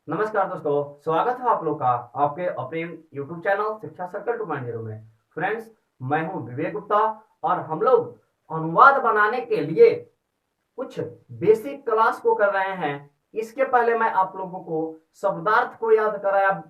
नमस्कार दोस्तों, स्वागत है आप लोग का आपके अपने YouTube चैनल शिक्षा सर्कल 2.0 में। फ्रेंड्स, मैं हूं विवेक गुप्ता और हम लोग अनुवाद बनाने के लिए कुछ बेसिक क्लास को कर रहे हैं। इसके पहले मैं आप लोगों को शब्दार्थ को याद कराया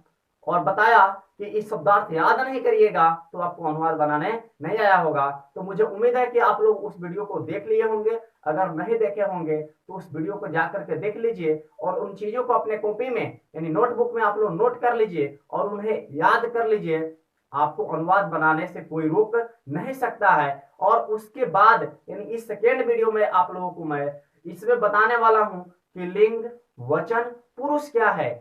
और बताया कि इस शब्दार्थ याद नहीं करिएगा तो आपको अनुवाद बनाने नहीं आया होगा। तो मुझे उम्मीद है कि आप लोग उस वीडियो को देख लिए होंगे। अगर नहीं देखे होंगे तो उस वीडियो को जाकर के देख लीजिए और उन चीजों को अपने कॉपी में यानी नोटबुक में आप लोग नोट कर लीजिए और उन्हें याद कर लीजिए। आपको अनुवाद बनाने से कोई रोक नहीं सकता है। और उसके बाद यानी इस सेकेंड वीडियो में आप लोगों को मैं इसमें बताने वाला हूं कि लिंग, वचन, पुरुष क्या है।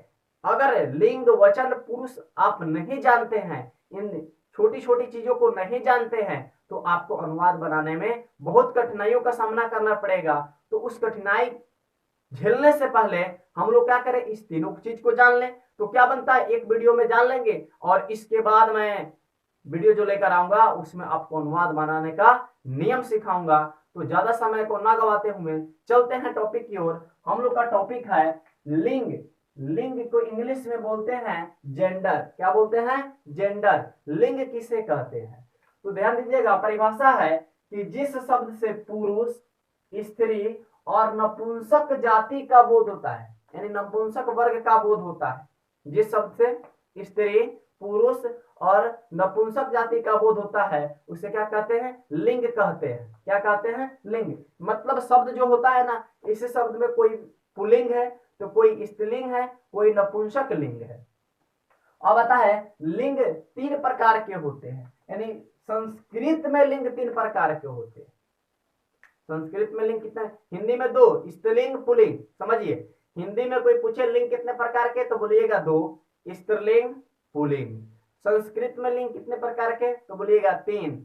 अगर लिंग, वचन, पुरुष आप नहीं जानते हैं, इन छोटी छोटी चीजों को नहीं जानते हैं, तो आपको अनुवाद बनाने में बहुत कठिनाइयों का सामना करना पड़ेगा। तो उस कठिनाई झेलने से पहले हम लोग क्या करें, इस तीनों चीज को जान लें। तो क्या बनता है, एक वीडियो में जान लेंगे और इसके बाद मैं वीडियो जो लेकर आऊंगा उसमें आपको अनुवाद बनाने का नियम सिखाऊंगा। तो ज्यादा समय को ना गवाते हुए चलते हैं टॉपिक की ओर। हम लोग का टॉपिक है लिंग। लिंग को इंग्लिश में बोलते हैं जेंडर। क्या बोलते हैं? जेंडर। लिंग किसे कहते हैं? तो ध्यान दीजिएगा, परिभाषा है कि जिस शब्द से पुरुष, स्त्री और नपुंसक जाति का बोध होता है, यानी नपुंसक वर्ग का बोध होता है। जिस शब्द से स्त्री, पुरुष और नपुंसक जाति का बोध होता है उसे क्या कहते हैं? लिंग कहते हैं। क्या कहते हैं? लिंग। मतलब शब्द जो होता है ना, इस शब्द में कोई पुल्लिंग है तो कोई स्त्रीलिंग है, कोई नपुंसक लिंग है। अब आता है लिंग तीन प्रकार के होते हैं, यानी संस्कृत में लिंग तीन प्रकार के होते हैं। संस्कृत में लिंग कितने? हिंदी में दो, स्त्रीलिंग, पुल्लिंग। समझिए, हिंदी में कोई पूछे लिंग कितने प्रकार के तो बोलिएगा दो, स्त्रीलिंग, पुल्लिंग। संस्कृत में लिंग कितने प्रकार के तो बोलिएगा तीन,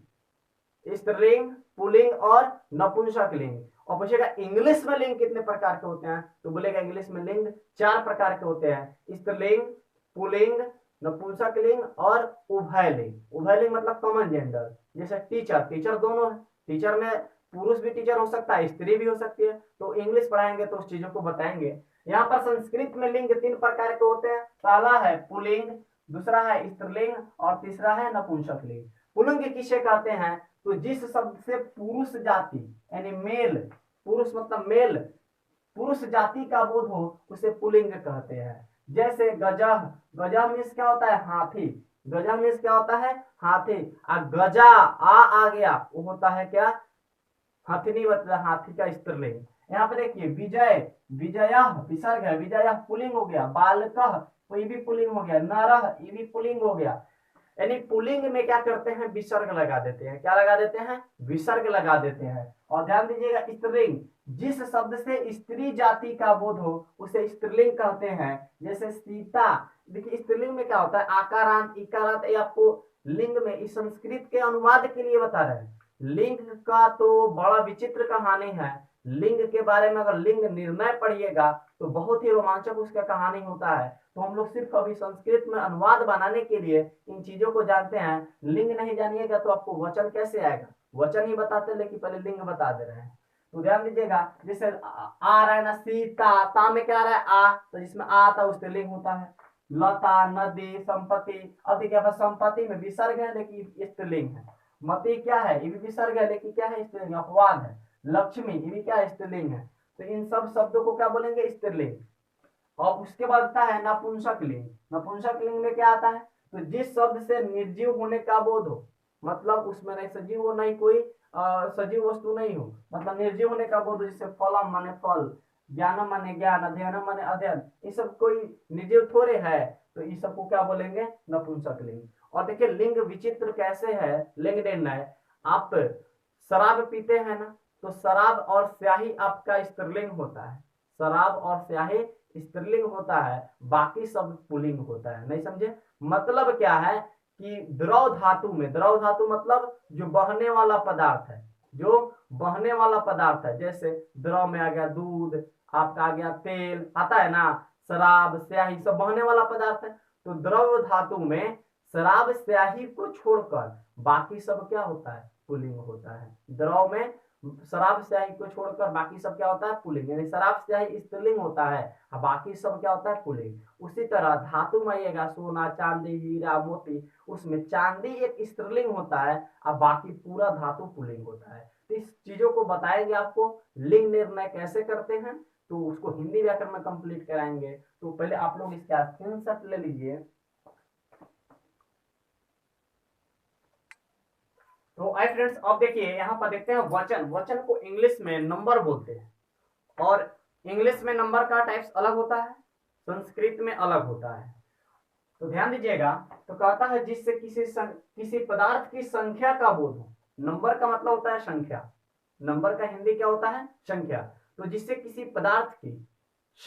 स्त्रीलिंग, पुल्लिंग और नपुंसक लिंग। और पूछेगा इंग्लिश में लिंग कितने प्रकार के होते हैं तो बोलेगा इंग्लिश में लिंग चार प्रकार के होते हैं, स्त्रीलिंग, पुल्लिंग, नपुंसक लिंग और उभयलिंग। उभयलिंग मतलब कॉमन जेंडर। जैसे टीचर, टीचर दोनों है। टीचर में पुरुष भी टीचर हो सकता है, स्त्री भी हो सकती है। तो इंग्लिश पढ़ाएंगे तो उस चीजों को बताएंगे। यहाँ पर संस्कृत में लिंग तीन प्रकार के होते हैं। पहला है पुल्लिंग, दूसरा है स्त्रीलिंग और तीसरा है नपुंसक लिंग। पुल्लिंग किसे कहते हैं तो जिस शब्द से पुरुष जाति यानी मेल, पुरुष मतलब मेल, पुरुष जाति का बोध हो उसे पुल्लिंग कहते हैं। जैसे गजह, गजह मीन्स क्या होता है? हाथी। गजह मीन्स क्या होता है? हाथी। गजा आ गया वो होता है क्या? हथिनी, मतलब हाथी का स्त्रीलिंग। यहाँ पे देखिए विजय, विजयः विसर्ग है, विजयः पुल्लिंग हो गया। बालकः तो ये भी पुल्लिंग हो गया। नरः ये भी पुल्लिंग हो गया। यानी पुल्लिंग में क्या करते हैं? विसर्ग लगा देते हैं। क्या लगा देते हैं? विसर्ग लगा देते हैं। और ध्यान दीजिएगा, स्त्रीलिंग जिस शब्द से स्त्री जाति का बोध हो उसे स्त्रीलिंग कहते हैं। जैसे सीता। देखिए स्त्रीलिंग में क्या होता है? आकारांत, इकारांत। ये आपको लिंग में इस संस्कृत के अनुवाद के लिए बता रहे हैं। लिंग का तो बड़ा विचित्र कहानी है। लिंग के बारे में अगर लिंग निर्णय पढ़िएगा तो बहुत ही रोमांचक उसका कहानी होता है। तो हम लोग सिर्फ अभी संस्कृत में अनुवाद बनाने के लिए इन चीजों को जानते हैं। लिंग नहीं जानिएगा तो आपको वचन कैसे आएगा? वचन ही बताते लेकिन पहले लिंग बता दे रहे हैं। तो ध्यान दीजिएगा, जैसे आ रहा है ना, सीता, ता में क्या आ रहा है? आ। तो जिसमें आ था उससे लिंग होता है। लता, नदी, संपत्ति। अब देखिए संपत्ति में विसर्ग है लेकिन स्त्रीलिंग है। मति क्या है? ये भी विसर्ग है लेकिन क्या है? स्त्रीलिंग। अपवाद है। लक्ष्मी ये भी क्या है? स्त्रीलिंग है। तो इन सब शब्दों को क्या बोलेंगे? स्त्रीलिंग। और उसके बाद आता है नपुंसक लिंग। नपुंसक लिंग में क्या आता है तो जिस शब्द से निर्जीव होने का बोध हो, मतलब उसमें नहीं सजीव हो, नहीं कोई सजीव वस्तु नहीं हो, मतलब निर्जीव होने का बोध हो। जैसे फलम माने फल, ज्ञानम माने ज्ञान, अध्ययनम माने अध्ययन। ये सब कोई निर्जीव थोड़े है। तो इस सबको क्या बोलेंगे? नपुंसक लिंग। और देखिए लिंग विचित्र कैसे है लिंग निर्णय। आप शराब पीते हैं ना, तो शराब और स्याही आपका स्त्रीलिंग होता है। शराब और स्याही स्त्रीलिंग होता है, बाकी सब पुल्लिंग होता है। नहीं समझे? मतलब क्या है कि द्रव धातु में, द्रव धातु मतलब जो बहने वाला पदार्थ है, जो बहने वाला पदार्थ है। जैसे द्रव में आ गया दूध, आपका आ गया तेल, आता है ना, शराब, स्याही सब बहने वाला पदार्थ है। तो द्रव धातु में शराब, स्याही को छोड़कर बाकी सब क्या होता है? पुल्लिंग होता है। द्रव में शराब स्याही को छोड़कर बाकी सब क्या होता है पुल्लिंग, यानी शराब स्याही स्त्रीलिंग होता है और बाकी सब क्या होता है पुल्लिंग। उसी तरह धातु में आइएगा सोना चांदी हीरा मोती, उसमें चांदी एक स्त्रीलिंग होता है और बाकी पूरा धातु पुल्लिंग होता है। तो इस चीजों को बताएंगे आपको लिंग निर्णय कैसे करते हैं, तो उसको हिंदी व्याकरण में कंप्लीट कराएंगे। तो पहले आप लोग इसका स्क्रीनशॉट ले लीजिए। तो आई फ्रेंड्स अब देखिए यहाँ पर देखते हैं वचन, वचन को इंग्लिश में नंबर बोलते हैं और इंग्लिश में नंबर का टाइप्स अलग होता है, संस्कृत में अलग होता है। तो ध्यान दीजिएगा, तो कहता है जिससे किसी पदार्थ की संख्या का बोध हो। नंबर का मतलब होता है संख्या, नंबर का हिंदी क्या होता है संख्या। तो जिससे किसी पदार्थ की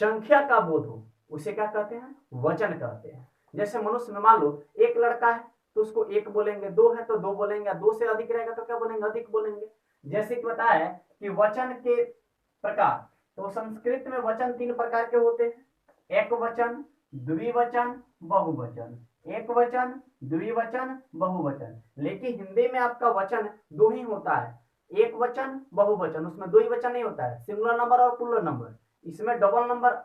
संख्या का बोध हो उसे क्या कहते हैं वचन कहते हैं। जैसे मनुष्य में मान लो एक लड़का है तो उसको एक बोलेंगे, दो है तो दो बोलेंगे, दो से अधिक रहेगा तो क्या बोलेंगे अधिक बोलेंगे। जैसे कि बताया कि वचन के प्रकार, तो संस्कृत में वचन तीन प्रकार के होते हैं, एक वचन द्विवचन बहुवचन, एक वचन द्विवचन बहुवचन। लेकिन हिंदी में आपका वचन दो ही होता है, एक वचन बहुवचन, उसमें दो ही वचन नहीं होता है, सिंगुलर नंबर और प्लूरल नंबर, इसमें डबल नंबर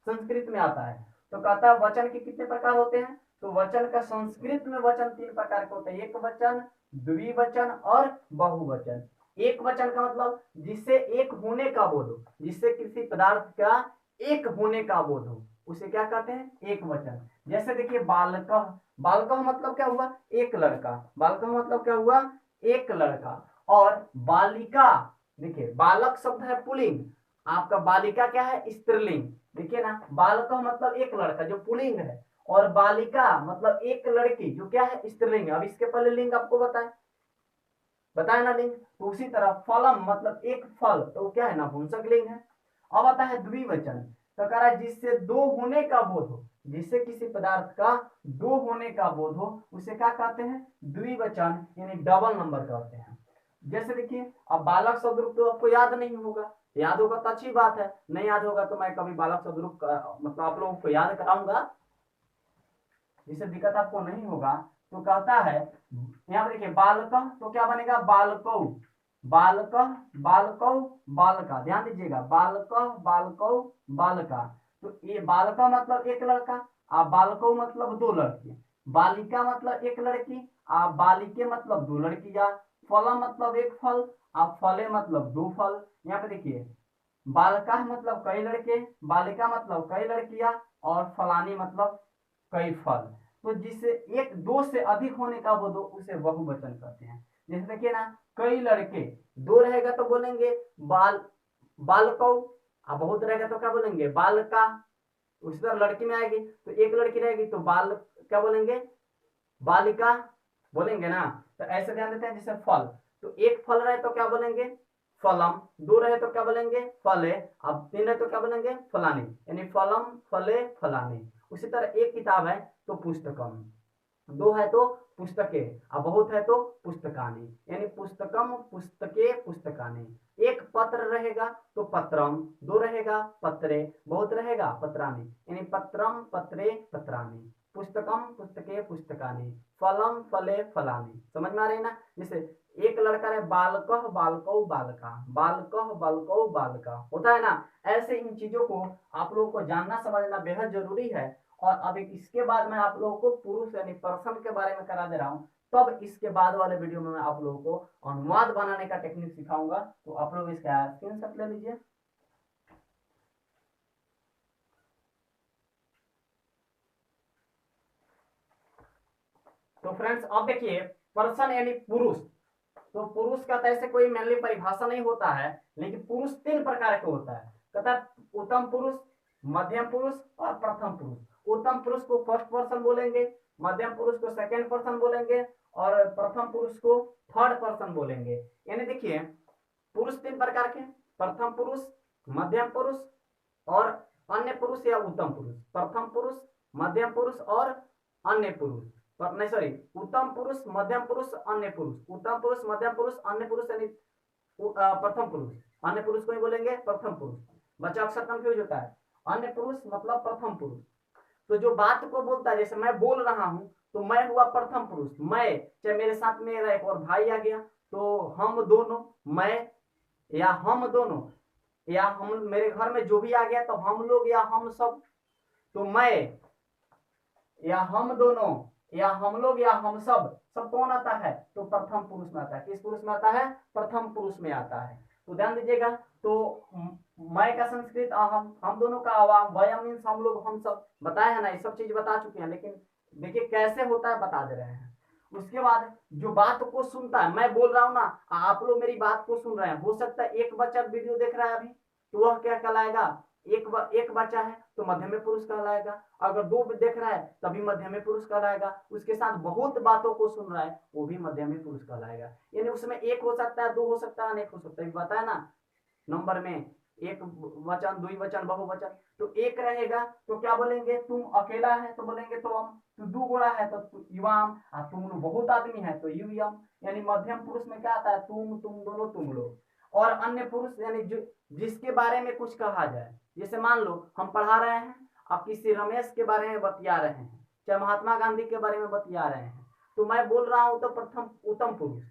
संस्कृत में आता है। तो कहता है वचन के कितने प्रकार होते हैं, तो वचन का संस्कृत में वचन तीन प्रकार के होते हैं, एक वचन द्विवचन और बहुवचन। एक वचन का मतलब जिससे एक होने का बोध हो, जिससे किसी पदार्थ का एक होने का बोध हो उसे क्या कहते हैं एक वचन। जैसे देखिए बालकः, बालकः मतलब क्या हुआ एक लड़का, बालकः मतलब क्या हुआ एक लड़का। और बालिका, देखिए बालक शब्द है पुल्लिंग, आपका बालिका क्या है स्त्रीलिंग। देखिए ना बालकः मतलब एक लड़का जो पुल्लिंग है, और बालिका मतलब एक लड़की जो क्या है स्त्रीलिंग। अब इसके पहले लिंग आपको बताए ना लिंग। तो उसी तरह फलम मतलब एक फल, तो क्या है नपुंसक लिंग है। अब आता है द्विवचन, तो कह रहा है जिससे दो होने का बोध हो, जिससे किसी पदार्थ का दो होने का बोध हो उसे क्या कहते हैं द्विवचन, यानी डबल नंबर कहते हैं। जैसे देखिए अब बालक शब्द तो आपको याद नहीं होगा, याद होगा तो अच्छी बात है, नहीं याद होगा तो मैं कभी बालक शब्द मतलब आप लोगों को याद कराऊंगा, जिससे दिक्कत आपको नहीं होगा। तो कहता है यहाँ पर देखिए बालक, तो क्या बनेगा बालकौ, बालक बालकौ बालका, ध्यान दीजिएगा बालक बालकौ बालका। तो ये बालका मतलब एक लड़का, आ बालकौ मतलब दो लड़की, बालिका मतलब एक लड़की, आ बालिके मतलब दो लड़कियां, फला मतलब एक फल, आ फले मतलब दो फल। यहाँ पे देखिए बालका मतलब कई लड़के, बालिका मतलब कई लड़कियां, और फलानी मतलब कई फल। तो जिससे एक दो से अधिक होने का बोधो उसे बहुवचन कहते हैं। जैसे देखिए ना कई लड़के, दो रहेगा तो बोलेंगे बाल बालकौ, अब बहुत रहेगा तो क्या बोलेंगे बालका। उसी तरह लड़की में आएगी तो एक लड़की रहेगी तो बाल क्या बोलेंगे बालिका बोलेंगे ना। तो ऐसे ध्यान देते हैं जैसे फल, तो एक फल रहे तो क्या बोलेंगे फलम, दो रहे तो क्या बोलेंगे फले, अब तीन रहे तो क्या बोलेंगे फलानी, यानी फलम फले फलानी। उसी तरह एक किताब है तो पुस्तकम, दो है तो पुस्तके, अब बहुत है तो पुस्तकानी, यानी पुस्तकम पुस्तके पुस्तकानी। एक पत्र रहेगा तो पत्रम, दो रहेगा पत्रे, बहुत रहेगा पत्रानी, यानी पत्रम पत्रे पत्रानी, पुस्तकम पुस्तके पुस्तकानी, फलम फले फलानी। समझ में आ रही है ना। जैसे एक लड़का रहे बालकः बालकौ बालका, बालकः बालकौ बालका, होता है ना। ऐसे इन चीजों को आप लोगों को जानना समझना बेहद जरूरी है। और अब इसके बाद मैं आप लोगों को पुरुष यानी पर्सन के बारे में करा दे रहा हूँ, तब इसके बाद वाले वीडियो में मैं आप लोगों को अनुवाद बनाने का टेक्निक सिखाऊंगा। तो आप लोग इसका स्क्रीनशॉट ले लीजिए। तो फ्रेंड्स अब देखिए पर्सन यानी पुरुष, तो पुरुष का तो ऐसे कोई मेनली परिभाषा नहीं होता है, लेकिन पुरुष तीन प्रकार के होता है। कहता है उत्तम पुरुष, मध्यम पुरुष और प्रथम पुरुष। उत्तम पुरुष को फर्स्ट पर्सन बोलेंगे, मध्यम पुरुष को सेकंड पर्सन बोलेंगे, और प्रथम पुरुष को थर्ड पर्सन बोलेंगे। यानी देखिए पुरुष तीन प्रकार के, प्रथम पुरुष, मध्यम पुरुष और अन्य पुरुष या उत्तम पुरुष। प्रथम पुरुष, मध्यम पुरुष और अन्य पुरुष, नहीं सॉरी, उत्तम पुरुष मध्यम पुरुष अन्य पुरुष, उत्तम पुरुष मध्यम पुरुष अन्य पुरुष, यानी प्रथम पुरुष, अन्य पुरुष को ही बोलेंगे प्रथम पुरुष। बच्चा अक्सर कंफ्यूज होता है, अन्य पुरुष मतलब प्रथम पुरुष। तो जो बात को बोलता है, जैसे मैं बोल रहा हूं तो मैं हुआ प्रथम पुरुष, मैं, चाहे मेरे साथ मेरा एक और भाई आ गया तो हम दोनों, मैं या हम दोनों, या हम, मेरे घर में जो भी आ गया तो हम लोग या हम सब, तो मैं या हम दोनों या हम लोग या हम सब, सब कौन आता है? तो प्रथम पुरुष में आता है। किस पुरुष में आता है? प्रथम पुरुष में आता है। तो ध्यान दीजिएगा। तो मैं का संस्कृत अहम, हम दोनों का आवाम, वयम मीन्स हम लोग, हम सब, बताया है ना, ये सब चीज बता चुके हैं, लेकिन देखिए कैसे होता है बता दे रहे हैं। उसके बाद जो बात को सुनता है, मैं बोल रहा हूं ना, आप लोग मेरी बात को सुन रहे हैं, हो सकता है एक बच्चा वीडियो देख रहा है अभी, तो वह क्या कहलाएगा? एक बच्चा है तो मध्यम पुरुष कहलाएगा। अगर दो देख रहा है तभी मध्यम पुरुष कहलाएगा। उसके साथ बहुत बातों को सुन रहा है वो भी मध्यम पुरुष कहलाएगा। यानी उसमें एक हो सकता है, दो हो सकता है, अनेक हो सकता है, बताया ना नंबर में, एक वचन, द्विवचन, बहुवचन। तो एक रहेगा तो क्या बोलेंगे? तुम अकेला है तो बोलेंगे तो हम, तू दो गोड़ा है तो युवाम, तुम लोग बहुत आदमी है तो युयम। यानी मध्यम पुरुष में क्या आता है? तुम दोनों, तुम लोग। और अन्य पुरुष यानी जो, जिसके बारे में कुछ कहा जाए, जैसे मान लो हम पढ़ा रहे हैं, आप किसी रमेश के बारे में बतिया रहे हैं, चाहे महात्मा गांधी के बारे में बतिया रहे हैं, तो मैं बोल रहा हूं तो प्रथम उत्तम पुरुष,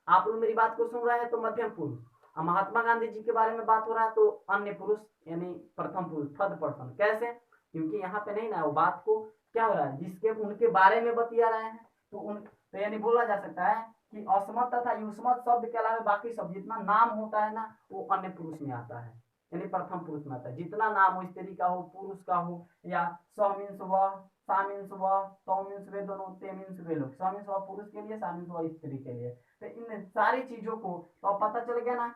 आप लोग मेरी बात को सुन रहे हैं तो मध्यम पुरुष, और महात्मा गांधी जी के बारे में बात हो रहा है तो अन्य पुरुष यानी प्रथम पुरुष, थर्ड पर्सन। कैसे? क्योंकि यहाँ पे नहीं ना, वो बात को क्या हो रहा है, जिसके उनके बारे में बतिया रहे हैं, तो उन, तो यानी बोला जा सकता है कि अस्मत् तथा युष्मत् शब्द के अलावा बाकी सब जितना नाम होता है ना, वो अन्य पुरुष में आता है, यानी प्रथम पुरुष में आता है। जितना नाम हो, स्त्री का हो, पुरुष का हो, या स मीन्स वह, सा मीन्स वह, तो मीन्स वे दोनों, ते मीन्स वे लोग, स मीन्स वह पुरुष के लिए, सा मीन्स वह स्त्री के लिए। तो इन सारी चीजों को तो अब पता चल गया ना